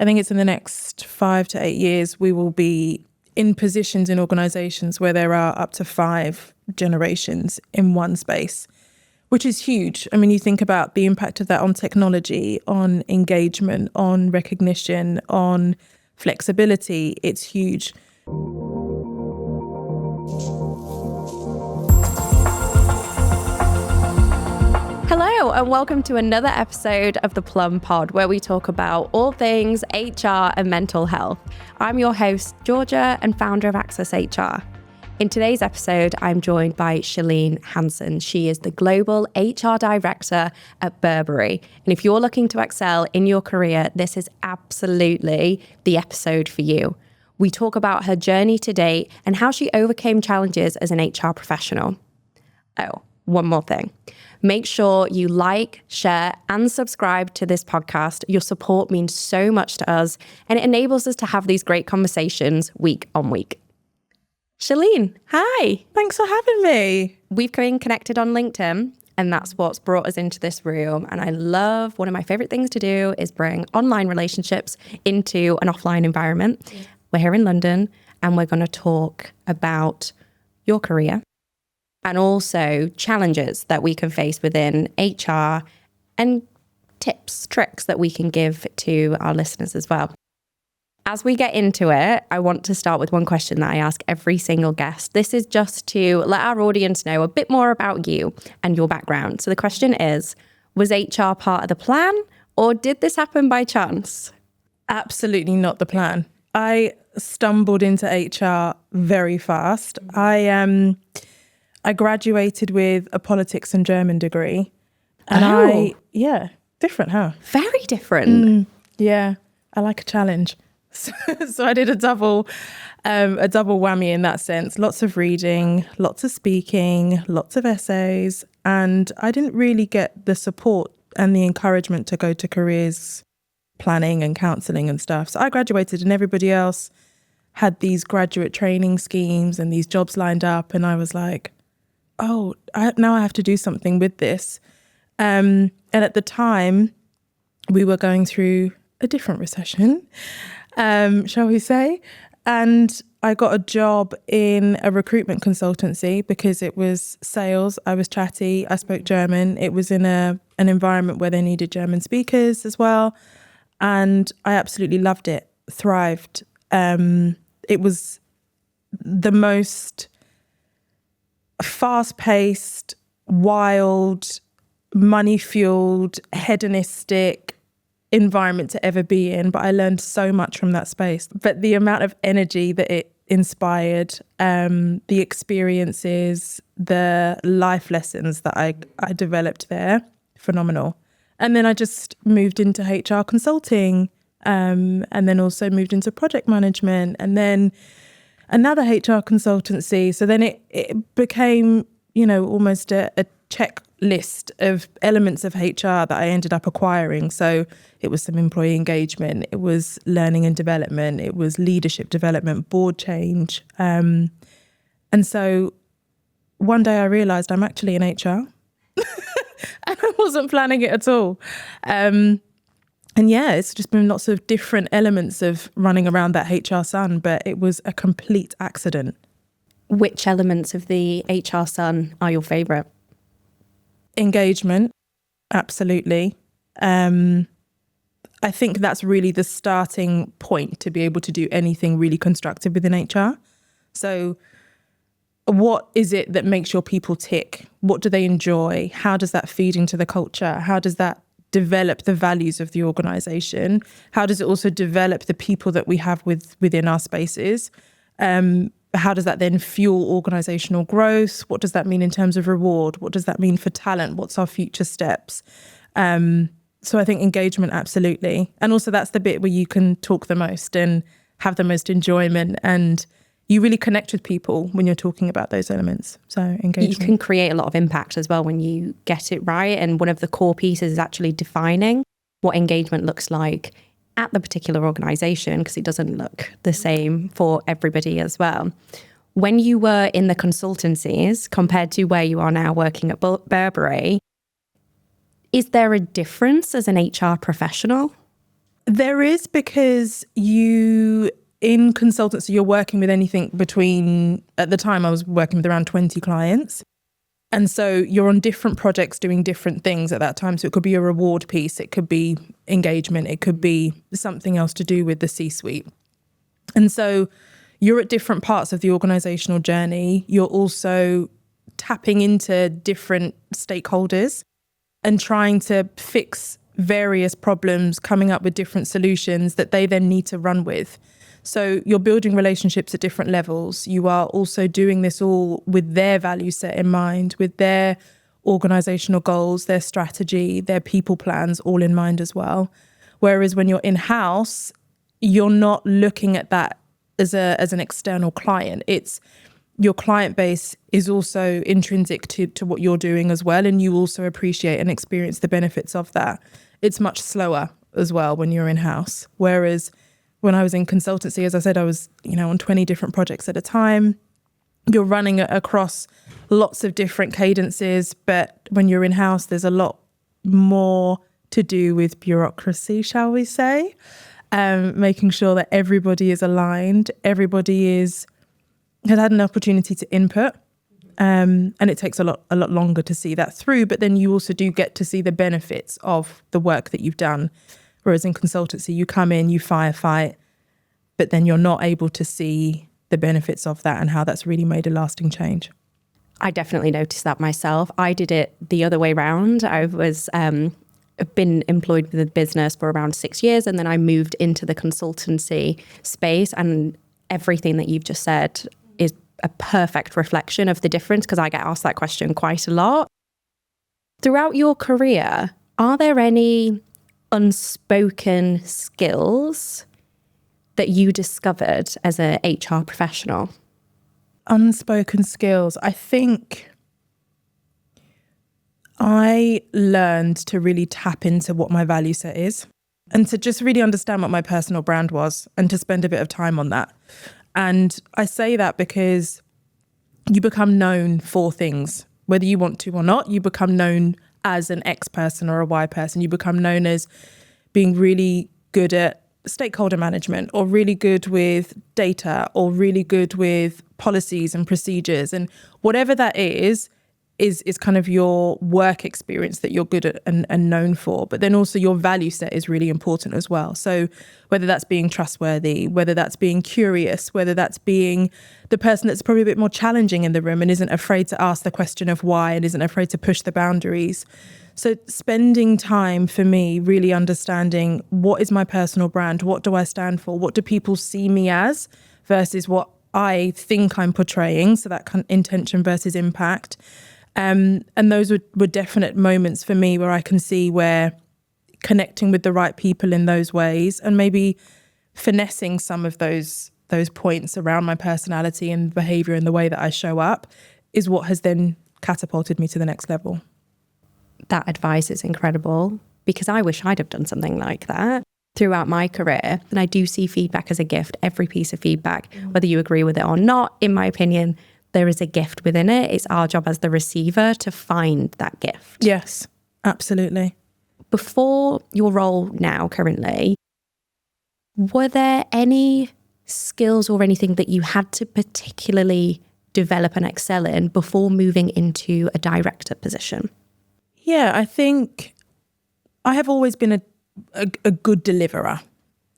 I think it's in the next 5 to 8 years, we will be in positions in organisations where there are up to 5 generations in one space, which is huge. I mean, you think about the impact of that on technology, on engagement, on recognition, on flexibility. It's huge. Hello and welcome to another episode of the Plumm Pod, where we talk about all things HR and mental health. I'm your host, Georgia, and founder of Access HR. In today's episode, I'm joined by Chalene Hanson. She is the Global HR Director at Burberry. And if you're looking to excel in your career, this is absolutely the episode for you. We talk about her journey to date and how she overcame challenges as an HR professional. Oh, one more thing. Make sure you like, share, and subscribe to this podcast. Your support means so much to us, and it enables us to have these great conversations week on week. Chalene, hi. Thanks for having me. We've been connected on LinkedIn, and that's what's brought us into this room. And I love, one of my favorite things to do is bring online relationships into an offline environment. Yeah. We're here in London, and we're going to talk about your career and also challenges that we can face within HR and tips, tricks that we can give to our listeners as well. As we get into it, I want to start with one question that I ask every single guest. This is just to let our audience know a bit more about you and your background. So the question is, was HR part of the plan, or did this happen by chance? Absolutely not the plan. I stumbled into HR very fast. I graduated with a politics and German degree. And different, huh? Very different. Yeah, I like a challenge. So I did a double whammy in that sense. Lots of reading, lots of speaking, lots of essays. And I didn't really get the support and the encouragement to go to careers planning and counselling and stuff. So I graduated and everybody else had these graduate training schemes and these jobs lined up. And I was like, now I have to do something with this. And at the time, we were going through a different recession, shall we say. And I got a job in a recruitment consultancy because it was sales. I was chatty. I spoke German. It was in an environment where they needed German speakers as well. And I absolutely loved it, thrived. It was the most fast-paced, wild, money-fueled, hedonistic environment to ever be in. But I learned so much from that space. But the amount of energy that it inspired, the experiences, the life lessons that I developed there, phenomenal. And then I just moved into HR consulting, and then also moved into project management, and then another HR consultancy. So then it became, almost a checklist of elements of HR that I ended up acquiring. So it was some employee engagement, it was learning and development, it was leadership development, board change. And so one day I realised I'm actually in HR. And I wasn't planning it at all. And yeah, it's just been lots of different elements of running around that HR sun, but it was a complete accident. Which elements of the HR sun are your favourite? Engagement, absolutely. I think that's really the starting point to be able to do anything really constructive within HR. So what is it that makes your people tick? What do they enjoy? How does that feed into the culture? How does that develop the values of the organisation? How does it also develop the people that we have within our spaces? How does that then fuel organisational growth? What does that mean in terms of reward? What does that mean for talent? What's our future steps? So I think engagement, absolutely. And also that's the bit where you can talk the most and have the most enjoyment, and you really connect with people when you're talking about those elements. So engagement. You can create a lot of impact as well when you get it right. And one of the core pieces is actually defining what engagement looks like at the particular organisation, because it doesn't look the same for everybody as well. When you were in the consultancies compared to where you are now working at Burberry, is there a difference as an HR professional? There is, because in consultancy, you're working with anything between, at the time I was working with around 20 clients. And so you're on different projects doing different things at that time. So it could be a reward piece, it could be engagement, it could be something else to do with the C-suite. And so you're at different parts of the organisational journey. You're also tapping into different stakeholders and trying to fix various problems, coming up with different solutions that they then need to run with. So you're building relationships at different levels. You are also doing this all with their value set in mind, with their organisational goals, their strategy, their people plans all in mind as well. Whereas when you're in-house, you're not looking at that as an external client. It's your client base is also intrinsic to what you're doing as well, and you also appreciate and experience the benefits of that. It's much slower as well when you're in-house. Whereas when I was in consultancy, as I said, I was, on 20 different projects at a time. You're running across lots of different cadences, but when you're in-house, there's a lot more to do with bureaucracy, shall we say, making sure that everybody is aligned, everybody has had an opportunity to input, and it takes a lot longer to see that through. But then you also do get to see the benefits of the work that you've done. Whereas in consultancy, you come in, you firefight, but then you're not able to see the benefits of that and how that's really made a lasting change. I definitely noticed that myself. I did it the other way around. I was been employed with the business for around 6 years, and then I moved into the consultancy space, and everything that you've just said is a perfect reflection of the difference, because I get asked that question quite a lot. Throughout your career, are there any unspoken skills that you discovered as an HR professional? Unspoken skills. I think I learned to really tap into what my value set is and to just really understand what my personal brand was and to spend a bit of time on that. And I say that because you become known for things, whether you want to or not. You become known as an X person or a Y person. You become known as being really good at stakeholder management, or really good with data, or really good with policies and procedures. And whatever that is kind of your work experience that you're good at and known for. But then also your value set is really important as well. So whether that's being trustworthy, whether that's being curious, whether that's being the person that's probably a bit more challenging in the room and isn't afraid to ask the question of why and isn't afraid to push the boundaries. So spending time for me really understanding, what is my personal brand? What do I stand for? What do people see me as versus what I think I'm portraying? So that kind of intention versus impact. And those were definite moments for me where I can see where connecting with the right people in those ways and maybe finessing some of those points around my personality and behavior and the way that I show up is what has then catapulted me to the next level. That advice is incredible, because I wish I'd have done something like that throughout my career. And I do see feedback as a gift, every piece of feedback, whether you agree with it or not. In my opinion, there is a gift within it. It's our job as the receiver to find that gift. Yes, absolutely. Before your role now, currently, were there any skills or anything that you had to particularly develop and excel in before moving into a director position? Yeah, I think I have always been a good deliverer.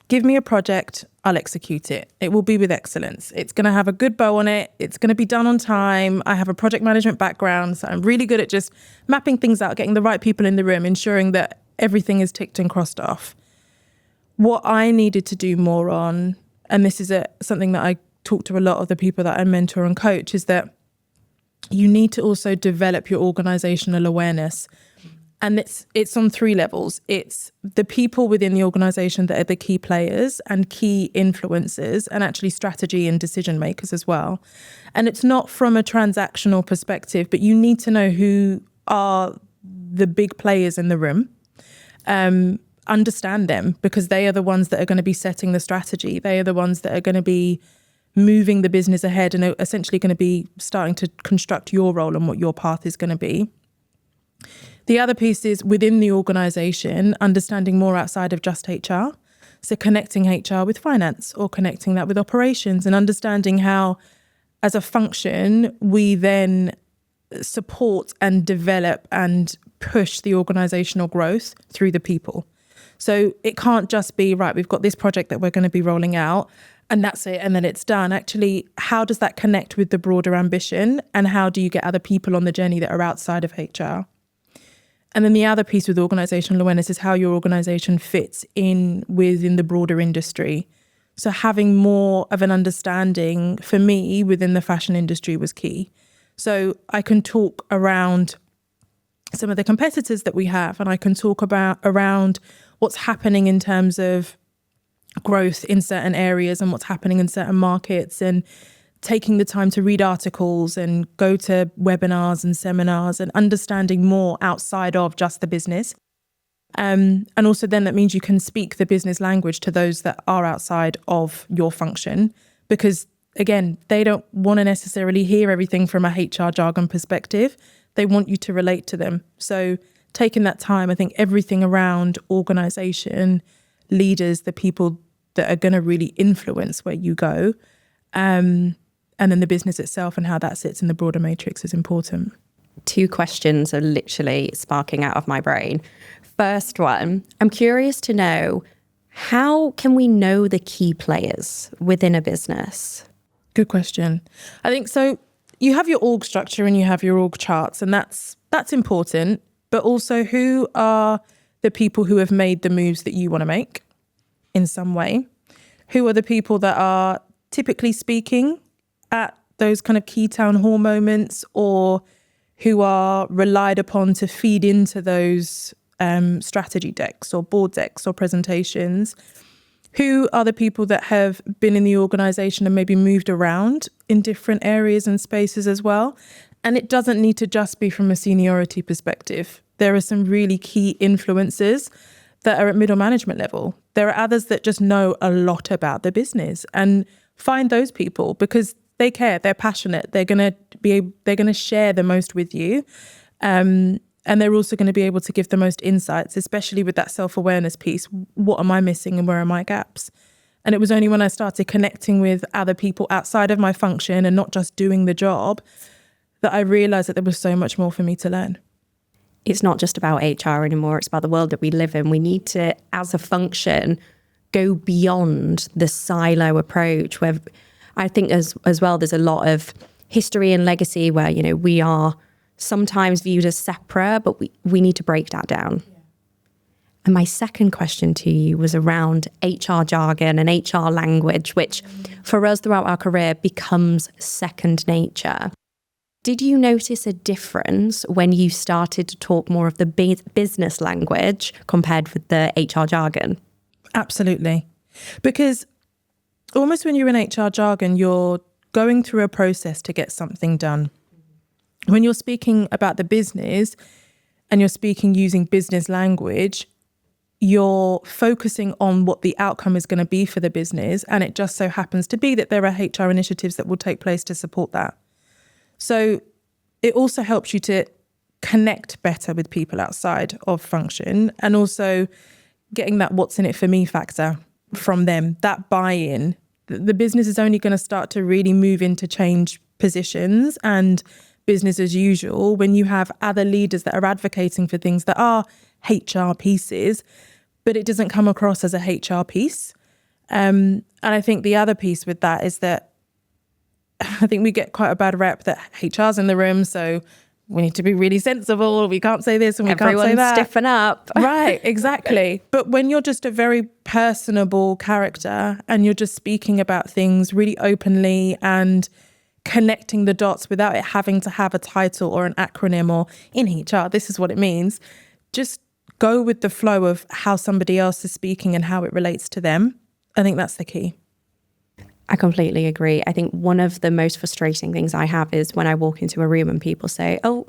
Give me a project, I'll execute it. It will be with excellence. It's going to have a good bow on it. It's going to be done on time. I have a project management background, so I'm really good at just mapping things out, getting the right people in the room, ensuring that everything is ticked and crossed off. What I needed to do more on, and this is something that I talk to a lot of the people that I mentor and coach, is that you need to also develop your organizational awareness. And it's on 3 levels. It's the people within the organization that are the key players and key influencers, and actually strategy and decision makers as well. And it's not from a transactional perspective, but you need to know who are the big players in the room. Understand them, because they are the ones that are going to be setting the strategy. They are the ones that are going to be moving the business ahead and are essentially going to be starting to construct your role and what your path is going to be. The other piece is within the organisation, understanding more outside of just HR. So connecting HR with finance or connecting that with operations and understanding how, as a function, we then support and develop and push the organizational growth through the people. So it can't just be, right, we've got this project that we're going to be rolling out and that's it, and then it's done. Actually, how does that connect with the broader ambition, and how do you get other people on the journey that are outside of HR? And then the other piece with organizational awareness is how your organization fits in within the broader industry. So having more of an understanding for me within the fashion industry was key. So I can talk around some of the competitors that we have, and I can talk about around what's happening in terms of growth in certain areas and what's happening in certain markets, and taking the time to read articles and go to webinars and seminars and understanding more outside of just the business. And also then that means you can speak the business language to those that are outside of your function, because again, they don't want to necessarily hear everything from a HR jargon perspective. They want you to relate to them. So taking that time, I think everything around organization, leaders, the people that are going to really influence where you go, and then the business itself and how that sits in the broader matrix is important. 2 questions are literally sparking out of my brain. First one, I'm curious to know, how can we know the key players within a business? Good question. I think so. You have your org structure and you have your org charts, and that's important. But also, who are the people who have made the moves that you want to make in some way? Who are the people that are typically speaking at those kind of key town hall moments, or who are relied upon to feed into those strategy decks or board decks or presentations? Who are the people that have been in the organization and maybe moved around in different areas and spaces as well? And it doesn't need to just be from a seniority perspective. There are some really key influencers that are at middle management level. There are others that just know a lot about the business, and find those people because they care, they're passionate, they're going to share the most with you. And they're also going to be able to give the most insights, especially with that self-awareness piece. What am I missing and where are my gaps? And it was only when I started connecting with other people outside of my function and not just doing the job that I realized that there was so much more for me to learn. It's not just about HR anymore. It's about the world that we live in. We need to, as a function, go beyond the silo approach, where I think as well, there's a lot of history and legacy where, you know, we are sometimes viewed as separate, but we need to break that down. Yeah. And my second question to you was around HR jargon and HR language, which for us throughout our career becomes second nature. Did you notice a difference when you started to talk more of the business language compared with the HR jargon? Absolutely. Because almost when you're in HR jargon, you're going through a process to get something done. When you're speaking about the business and you're speaking using business language, you're focusing on what the outcome is going to be for the business. And it just so happens to be that there are HR initiatives that will take place to support that. So it also helps you to connect better with people outside of function, and also getting that what's in it for me factor from them, that buy-in. The business is only going to start to really move into change positions and business as usual when you have other leaders that are advocating for things that are HR pieces, but it doesn't come across as a HR piece. And I think the other piece with that is that I think we get quite a bad rep that HR's in the room, so we need to be really sensible. We can't say this and we can't say that. Stiffen up. Right, exactly. But when you're just a very personable character and you're just speaking about things really openly and connecting the dots without it having to have a title or an acronym or in HR, this is what it means. Just go with the flow of how somebody else is speaking and how it relates to them. I think that's the key. I completely agree. I think one of the most frustrating things I have is when I walk into a room and people say, oh,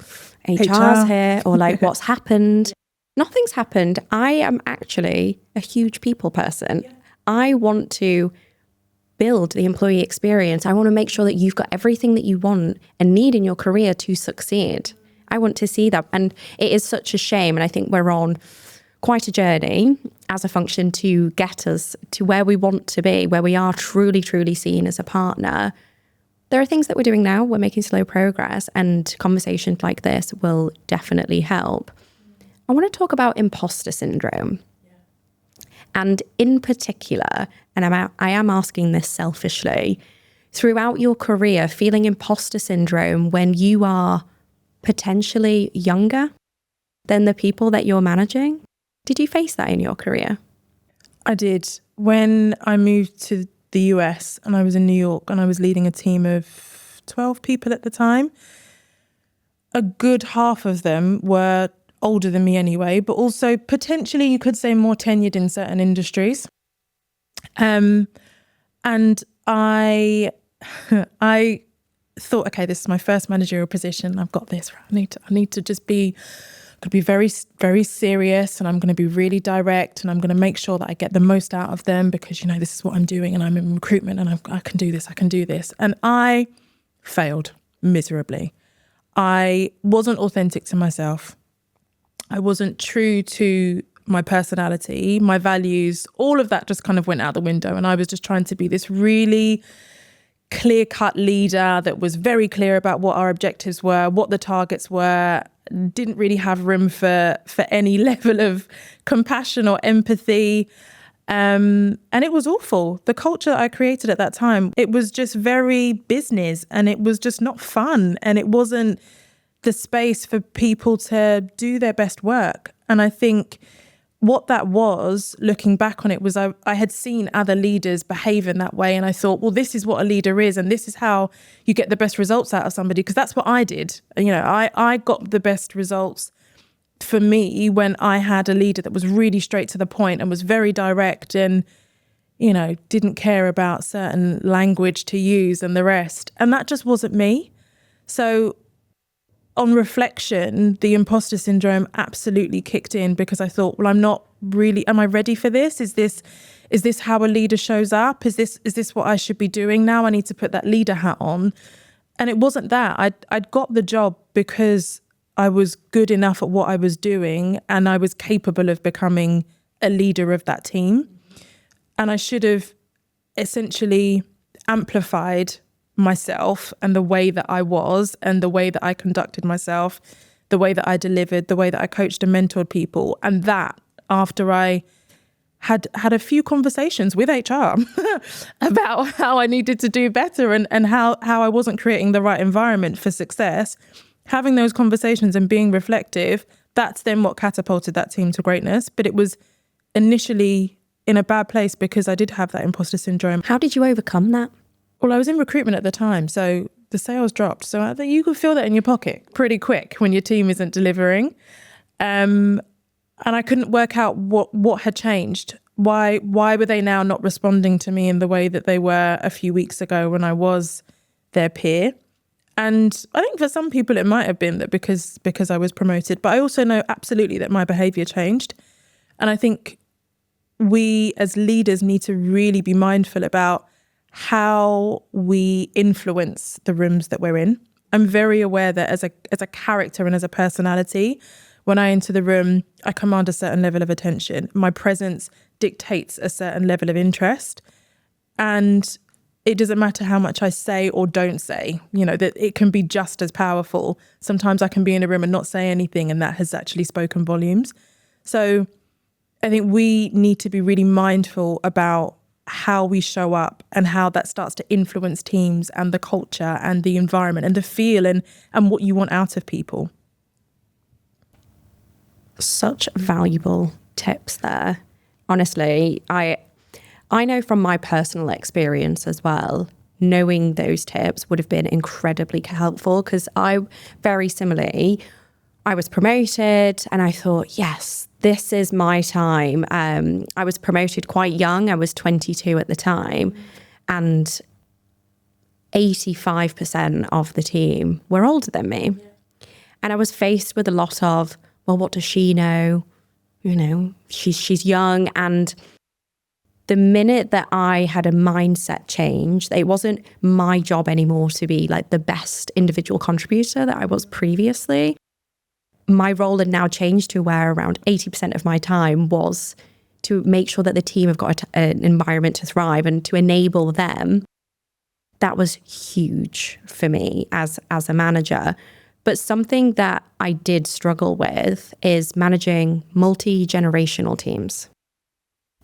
HR's here, or like, what's happened? Nothing's happened. I am actually a huge people person. Yeah. I want to build the employee experience. I want to make sure that you've got everything that you want and need in your career to succeed. I want to see that. And it is such a shame. And I think we're on quite a journey as a function to get us to where we want to be, where we are truly, truly seen as a partner. There are things that we're doing now. We're making slow progress, and conversations like this will definitely help. I want to talk about imposter syndrome. And in particular, and I am asking this selfishly, throughout your career, feeling imposter syndrome when you are potentially younger than the people that you're managing. Did you face that in your career? I did. When I moved to the US and I was in New York and I was leading a team of 12 people at the time, a good half of them were older than me anyway, but also potentially you could say more tenured in certain industries. And I thought, okay, this is my first managerial position. I've got this. I need to just be very, very serious, and I'm going to be really direct, and I'm going to make sure that I get the most out of them because, this is what I'm doing, and I'm in recruitment, and I can do this. And I failed miserably. I wasn't authentic to myself. I wasn't true to my personality, my values, all of that just kind of went out the window. And I was just trying to be this really clear-cut leader that was very clear about what our objectives were, what the targets were, didn't really have room for any level of compassion or empathy. And it was awful. The culture that I created at that time, it was just very business, and it was just not fun. And it wasn't the space for people to do their best work. And I think what that was, looking back on it, was I had seen other leaders behave in that way. And I thought, well, this is what a leader is. And this is how you get the best results out of somebody. Because that's what I did. I got the best results for me when I had a leader that was really straight to the point and was very direct and, didn't care about certain language to use and the rest. And that just wasn't me. So on reflection, the imposter syndrome absolutely kicked in because I thought, well, am I ready for this? Is this how a leader shows up? Is this what I should be doing now? I need to put that leader hat on. And it wasn't that. I'd got the job because I was good enough at what I was doing and I was capable of becoming a leader of that team. And I should have essentially amplified myself and the way that I was and the way that I conducted myself, the way that I delivered, the way that I coached and mentored people. And that after I had a few conversations with HR about how I needed to do better and how I wasn't creating the right environment for success, having those conversations and being reflective, that's then what catapulted that team to greatness. But it was initially in a bad place because I did have that imposter syndrome. How did you overcome that? Well, I was in recruitment at the time, so the sales dropped. So I think you could feel that in your pocket pretty quick when your team isn't delivering. And I couldn't work out what had changed. Why were they now not responding to me in the way that they were a few weeks ago when I was their peer? And I think for some people it might have been that because I was promoted, but I also know absolutely that my behaviour changed. And I think we as leaders need to really be mindful about how we influence the rooms that we're in. I'm very aware that as a character and as a personality, when I enter the room, I command a certain level of attention. My presence dictates a certain level of interest. And it doesn't matter how much I say or don't say, that it can be just as powerful. Sometimes I can be in a room and not say anything, and that has actually spoken volumes. So I think we need to be really mindful about how we show up and how that starts to influence teams and the culture and the environment and the feel and what you want out of people. Such valuable tips there. Honestly, I know from my personal experience as well, knowing those tips would have been incredibly helpful because I was promoted and I thought, yes, this is my time. I was promoted quite young. I was 22 at the time, and 85% of the team were older than me. Yeah. And I was faced with a lot of, well, what does she know? She's young. And the minute that I had a mindset change, it wasn't my job anymore to be like the best individual contributor that I was previously. my role had now changed to where around 80% of my time was to make sure that the team have got an environment to thrive and to enable them. That was huge for me as a manager. But something that I did struggle with is managing multi-generational teams.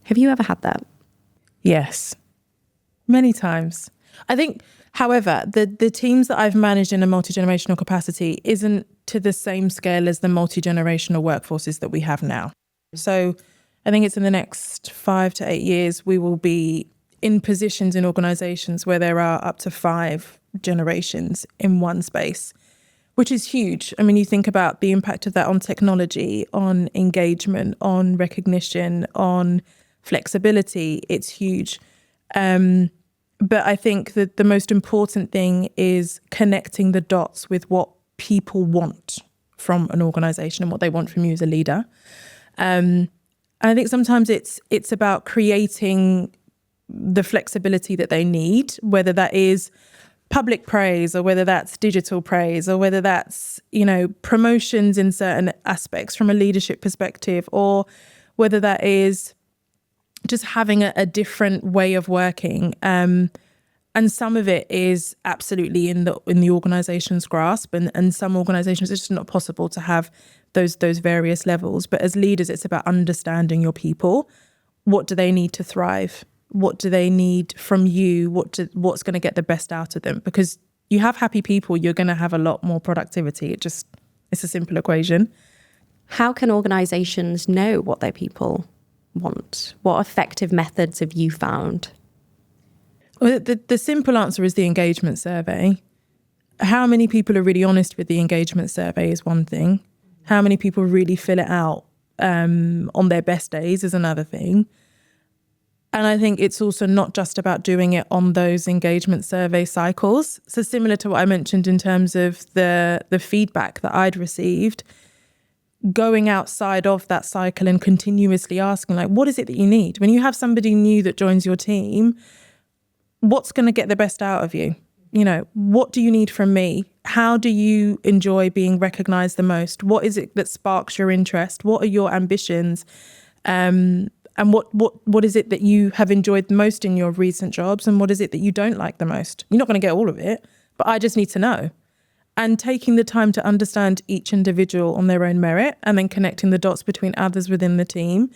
Have you ever had that? Yes, many times. I think, however, the teams that I've managed in a multi-generational capacity isn't to the same scale as the multi-generational workforces that we have now. So I think it's in the next 5 to 8 years, we will be in positions in organisations where there are up to 5 generations in one space, which is huge. I mean, you think about the impact of that on technology, on engagement, on recognition, on flexibility. It's huge. But I think that the most important thing is connecting the dots with what people want from an organisation and what they want from you as a leader. And I think sometimes it's about creating the flexibility that they need, whether that is public praise or whether that's digital praise or whether that's, promotions in certain aspects from a leadership perspective, or whether that is just having a different way of working. And some of it is absolutely in the organisation's grasp, and some organisations it's just not possible to have those various levels. But as leaders, it's about understanding your people. What do they need to thrive? What do they need from you? What's going to get the best out of them? Because you have happy people, you're going to have a lot more productivity. It's a simple equation. How can organisations know what their people want? What effective methods have you found? Well, the simple answer is the engagement survey. How many people are really honest with the engagement survey is one thing. How many people really fill it out on their best days is another thing. And I think it's also not just about doing it on those engagement survey cycles. So similar to what I mentioned in terms of the feedback that I'd received, going outside of that cycle and continuously asking, what is it that you need? When you have somebody new that joins your team, what's going to get the best out of you? What do you need from me? How do you enjoy being recognized the most? What is it that sparks your interest? What are your ambitions? And what is it that you have enjoyed the most in your recent jobs? And what is it that you don't like the most? You're not going to get all of it, but I just need to know. And taking the time to understand each individual on their own merit, and then connecting the dots between others within the team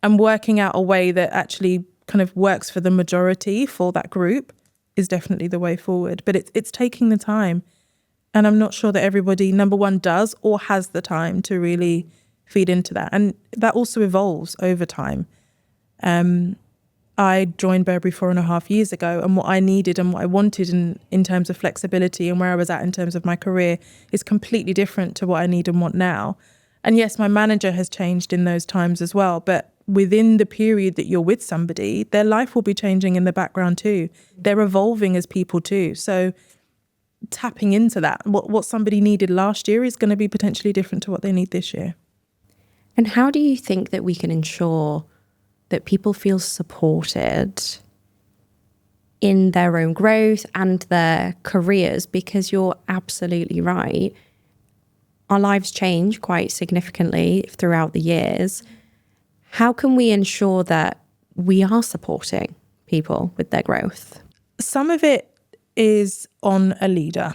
and working out a way that actually kind of works for the majority for that group is definitely the way forward. But it's taking the time. And I'm not sure that everybody, number one, does or has the time to really feed into that. And that also evolves over time. I joined Burberry 4.5 years ago, and what I needed and what I wanted in terms of flexibility and where I was at in terms of my career is completely different to what I need and want now. And yes, my manager has changed in those times as well, but within the period that you're with somebody, their life will be changing in the background too. They're evolving as people too. So tapping into that, what somebody needed last year is going to be potentially different to what they need this year. And how do you think that we can ensure that people feel supported in their own growth and their careers? Because you're absolutely right. Our lives change quite significantly throughout the years. How can we ensure that we are supporting people with their growth? Some of it is on a leader.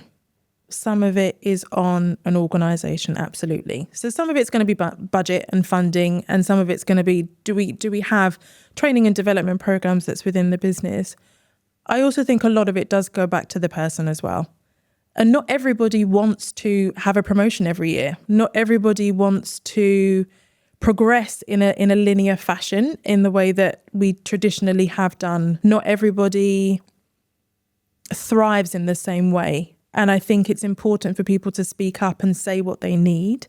Some of it is on an organisation, absolutely. So some of it's going to be budget and funding, and some of it's going to be, do we have training and development programs that's within the business? I also think a lot of it does go back to the person as well. And not everybody wants to have a promotion every year. Not everybody wants to progress in a linear fashion in the way that we traditionally have done. Not everybody thrives in the same way. And I think it's important for people to speak up and say what they need,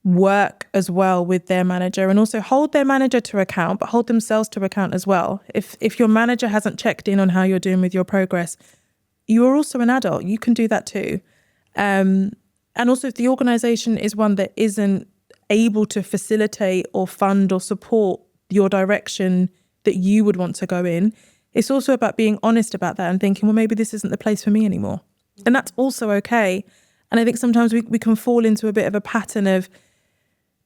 work as well with their manager, and also hold their manager to account, but hold themselves to account as well. If your manager hasn't checked in on how you're doing with your progress, you are also an adult. You can do that too. And also if the organisation is one that isn't able to facilitate or fund or support your direction that you would want to go in, it's also about being honest about that and thinking, well, maybe this isn't the place for me anymore. And that's also okay. And I think sometimes we can fall into a bit of a pattern of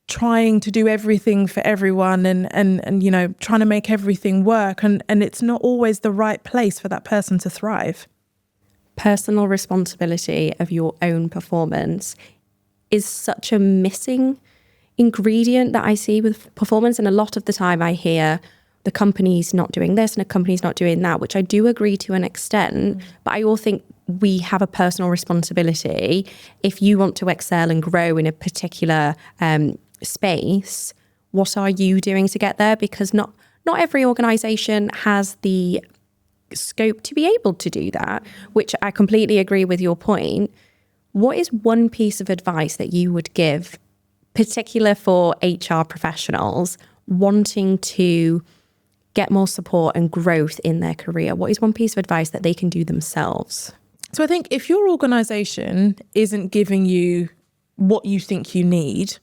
trying to do everything for everyone and you know, trying to make everything work. And it's not always the right place for that person to thrive. Personal responsibility of your own performance is such a missing ingredient that I see with performance. And a lot of the time I hear the company's not doing this and the company's not doing that, which I do agree to an extent. But I all think we have a personal responsibility. If you want to excel and grow in a particular space, what are you doing to get there? Because not every organisation has the scope to be able to do that, which I completely agree with your point. What is one piece of advice that you would give, particular for HR professionals wanting to get more support and growth in their career? What is one piece of advice that they can do themselves? So I think if your organisation isn't giving you what you think you need,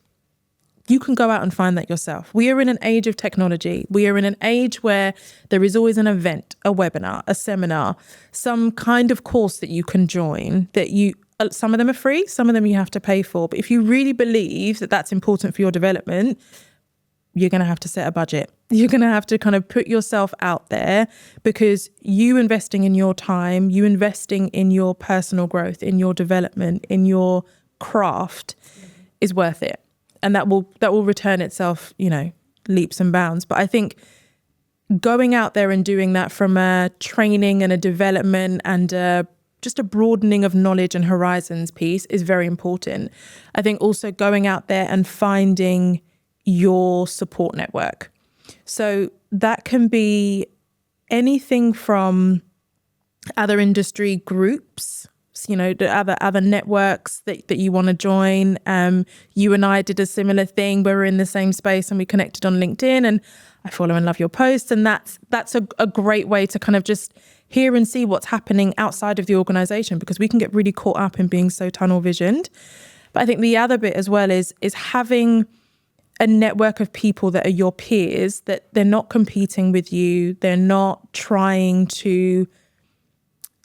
you can go out and find that yourself. We are in an age of technology. We are in an age where there is always an event, a webinar, a seminar, some kind of course that you can join that some of them are free, some of them you have to pay for. But if you really believe that that's important for your development, you're going to have to set a budget. You're going to have to kind of put yourself out there, because you investing in your time, you investing in your personal growth, in your development, in your craft is worth it. And that will return itself, you know, leaps and bounds. But I think going out there and doing that from a training and a development and just a broadening of knowledge and horizons piece is very important. I think also going out there and finding your support network. So that can be anything from other industry groups, you know, the other networks that you want to join. You and I did a similar thing where we're in the same space and we connected on LinkedIn, and I follow and love your posts. And that's a great way to kind of just hear and see what's happening outside of the organization, because we can get really caught up in being so tunnel visioned. But I think the other bit as well is having a network of people that are your peers, that they're not competing with you. They're not trying to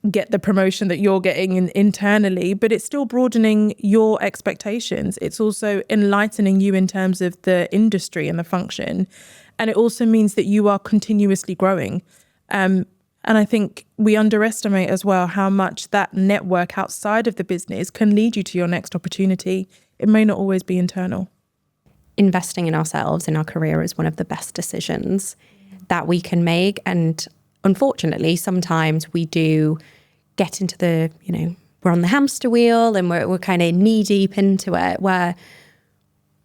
get the promotion that you're getting internally, but it's still broadening your expectations. It's also enlightening you in terms of the industry and the function. And it also means that you are continuously growing. And I think we underestimate as well how much that network outside of the business can lead you to your next opportunity. It may not always be internal. Investing in ourselves, in our career, is one of the best decisions that we can make. And unfortunately, sometimes we do get into the, you know, we're on the hamster wheel and we're kind of knee deep into it, where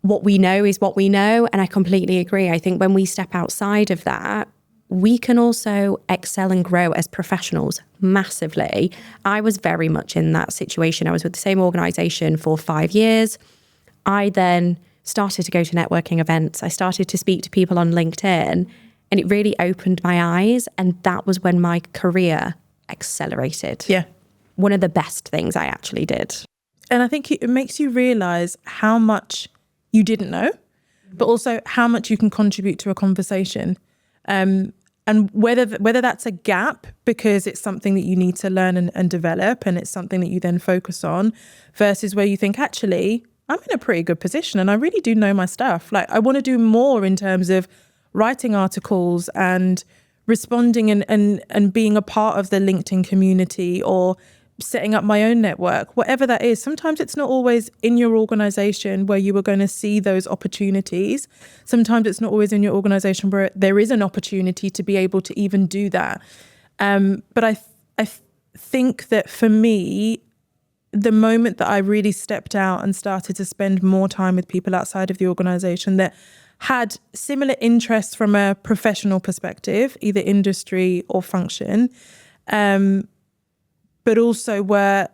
what we know is what we know. And I completely agree. I think when we step outside of that, we can also excel and grow as professionals massively. I was very much in that situation. I was with the same organisation for 5 years. I then started to go to networking events. I started to speak to people on LinkedIn, and it really opened my eyes. And that was when my career accelerated. Yeah. One of the best things I actually did. And I think it makes you realize how much you didn't know, but also how much you can contribute to a conversation. And whether that's a gap because it's something that you need to learn and develop, and it's something that you then focus on, versus where you think, actually, I'm in a pretty good position and I really do know my stuff. Like, I want to do more in terms of writing articles and responding and being a part of the LinkedIn community, or setting up my own network, whatever that is. Sometimes it's not always in your organization where you are going to see those opportunities. Sometimes it's not always in your organization where there is an opportunity to be able to even do that. But I think that for me, the moment that I really stepped out and started to spend more time with people outside of the organization that had similar interests from a professional perspective, either industry or function, but also were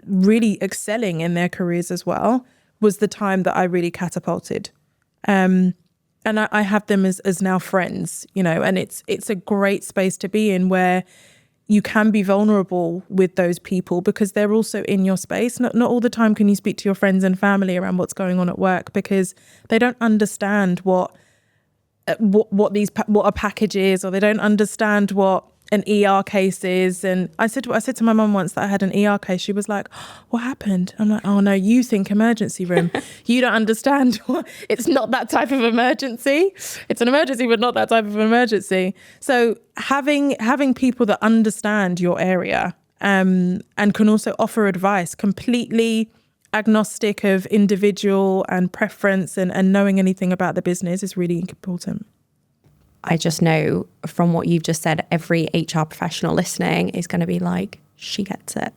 really excelling in their careers as well, was the time that I really catapulted. And I have them as now friends, you know, and it's a great space to be in, where you can be vulnerable with those people because they're also in your space. Not all the time can you speak to your friends and family around what's going on at work, because they don't understand what a package is, or they don't understand what and ER cases. And I said to my mum once that I had an ER case. She was like, what happened? I'm like, oh no, you think emergency room. You don't understand. It's not that type of emergency. It's an emergency, but not that type of emergency. So having people that understand your area and can also offer advice, completely agnostic of individual and preference and knowing anything about the business is really important. I just know from what you've just said, every HR professional listening is going to be like, she gets it.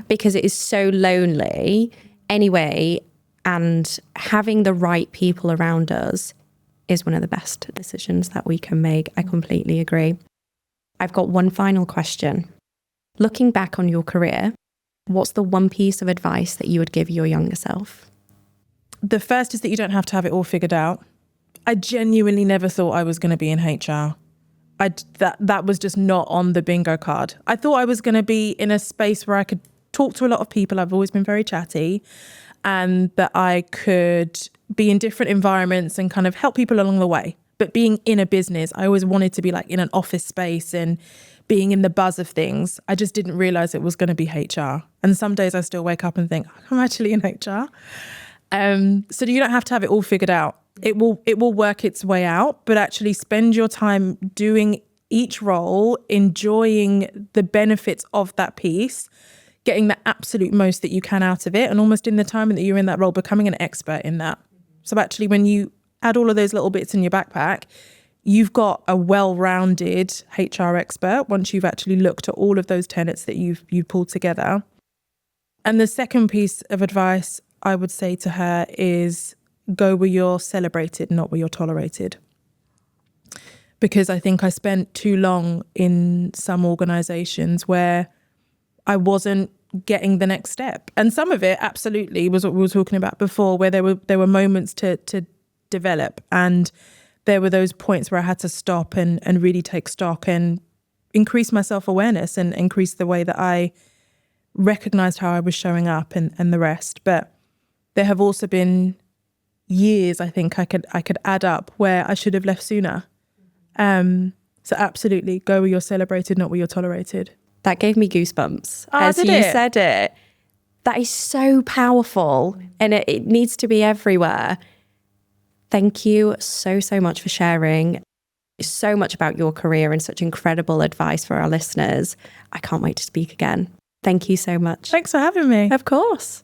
Because it is so lonely anyway. And having the right people around us is one of the best decisions that we can make. I completely agree. I've got one final question. Looking back on your career, what's the one piece of advice that you would give your younger self? The first is that you don't have to have it all figured out. I genuinely never thought I was going to be in HR. That was just not on the bingo card. I thought I was going to be in a space where I could talk to a lot of people. I've always been very chatty, and that I could be in different environments and kind of help people along the way. But being in a business, I always wanted to be like in an office space and being in the buzz of things. I just didn't realize it was going to be HR. And some days I still wake up and think, I'm actually in HR. So you don't have to have it all figured out. It will work its way out, but actually spend your time doing each role, enjoying the benefits of that piece, getting the absolute most that you can out of it, and almost in the time that you're in that role, becoming an expert in that. So actually, when you add all of those little bits in your backpack, you've got a well-rounded HR expert once you've actually looked at all of those tenets that you've pulled together. And the second piece of advice I would say to her is go where you're celebrated, not where you're tolerated. Because I think I spent too long in some organisations where I wasn't getting the next step. And some of it absolutely was what we were talking about before, where there were moments to develop, and there were those points where I had to stop and really take stock and increase my self-awareness and increase the way that I recognised how I was showing up and the rest. But there have also been years, I think I could add up, where I should have left sooner. So absolutely, go where you're celebrated, not where you're tolerated. That gave me goosebumps as you said it. That is so powerful, and it needs to be everywhere. Thank you so much for sharing so much about your career and such incredible advice for our listeners. I can't wait to speak again. Thank you so much. Thanks for having me. Of course.